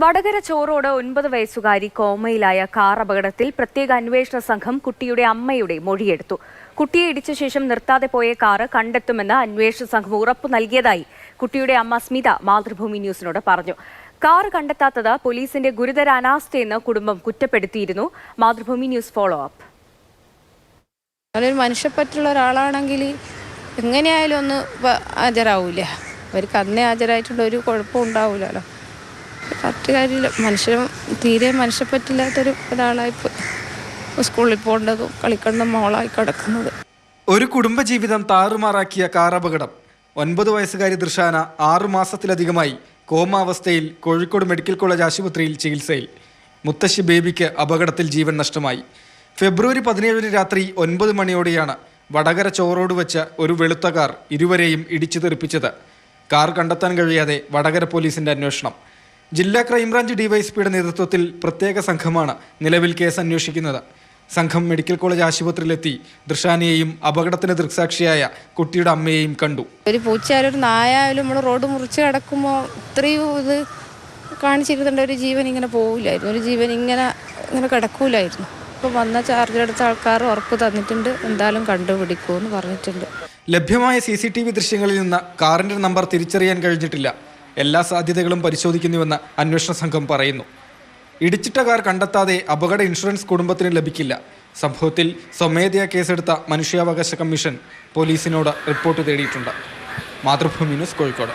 വടകര ചോറോട് 9 വയസ്സുകാരി കോമയിലായ കാർ അപകടത്തിൽ പ്രത്യേക അന്വേഷണ സംഘം കുട്ടിയുടെ അമ്മയുടെ മൊഴിയെടുത്തു. കുട്ടിയെ ഇടിച്ച ശേഷം നിർത്താതെ പോയ കാർ കണ്ടെത്തുമെന്ന് അന്വേഷണ സംഘം ഉറപ്പു നൽകിയതായി കുട്ടിയുടെ അമ്മ സ്മിത മാതൃഭൂമി ന്യൂസിനോട് പറഞ്ഞു. കാർ കണ്ടെത്താത്തത് പോലീസിന്റെ ഗുരുതര അനാസ്ഥയെന്ന് കുടുംബം കുറ്റപ്പെടുത്തിയിരുന്നു. Mathrubhumi news follow up. ഒരു മനുഷ്യപ്പറ്റുള്ള ഒരാളാണെങ്കിൽ എങ്ങനെയായാലും ഒന്ന് ഹാജരാവില്ല. അവർക്ക് അന്നേ ഹാജരായിട്ടുള്ള ഒരു കുഴപ്പം ഉണ്ടാവില്ലല്ലോ. കറക്റ്റ് കാര്യമില്ല. തീരെ മനുഷ്യപ്പറ്റില്ലാത്തൊരു ഒരാളായിപ്പോൾ സ്കൂളിൽ പോകേണ്ടതും കളിക്കേണ്ട മോളായി കിടക്കുന്നത്. ഒരു കുടുംബജീവിതം താറുമാറാക്കിയ കാർ അപകടം. 9 വയസ്സുകാരി ദൃശാന 6 മാസത്തിലധികമായി കോമാവസ്ഥയിൽ കോഴിക്കോട് മെഡിക്കൽ കോളേജ് ആശുപത്രിയിൽ ചികിത്സയിൽ. മുത്തശ്ശി ബേബിക്ക് അപകടത്തിൽ ജീവൻ നഷ്ടമായി. ഫെബ്രുവരി 17 രാത്രി 9 മണിയോടെയാണ് വടകര ചോറോട് വെച്ച് ഒരു വെളുത്ത കാർ ഇരുവരെയും ഇടിച്ചു തെറിപ്പിച്ചത്. കാർ കണ്ടെത്താൻ കഴിയാതെ വടകര പോലീസിന്റെ അന്വേഷണം. ജില്ലാ ക്രൈംബ്രാഞ്ച് ഡിവൈഎസ്പിയുടെ നേതൃത്വത്തിൽ പ്രത്യേക സംഘമാണ് നിലവിൽ കേസ് അന്വേഷിക്കുന്നത്. സംഘം മെഡിക്കൽ കോളേജ് ആശുപത്രിയിലെത്തി ദൃശാനയെയും അപകടത്തിന് ദൃക്സാക്ഷിയായ കുട്ടിയുടെ അമ്മയെയും കണ്ടു. ഒരു പൂച്ചയായാലും ഒരു നായായാലും നമ്മൾ റോഡ് മുറിച്ച് കിടക്കുമ്പോൾ ഇത്രയും ഇത് കാണിച്ചിരുന്നുണ്ട്. ഒരു ജീവൻ ഇങ്ങനെ പോവില്ലായിരുന്നു, ഒരു ജീവൻ ഇങ്ങനെ കിടക്കൂലായിരുന്നു. ഇപ്പോൾ വന്ന ചാർജെടുത്ത ആൾക്കാർ ഉറപ്പ് തന്നിട്ടുണ്ട്, എന്തായാലും കണ്ടുപിടിക്കുമെന്ന് പറഞ്ഞിട്ടുണ്ട്. ലഭ്യമായ CCTV ദൃശ്യങ്ങളിൽ നിന്ന് കാറിന്റെ നമ്പർ തിരിച്ചറിയാൻ കഴിഞ്ഞിട്ടില്ല. എല്ലാ സാധ്യതകളും പരിശോധിക്കുന്നുവെന്ന് അന്വേഷണ സംഘം പറയുന്നു. ഇടിച്ചിട്ട കാർ കണ്ടെത്താതെ അപകട ഇൻഷുറൻസ് കുടുംബത്തിന് ലഭിക്കില്ല. സംഭവത്തിൽ സ്വമേധയാ കേസെടുത്ത മനുഷ്യാവകാശ കമ്മീഷൻ പോലീസിനോട് റിപ്പോർട്ട് തേടിയിട്ടുണ്ട്. മാതൃഭൂമി ന്യൂസ്, കോഴിക്കോട്.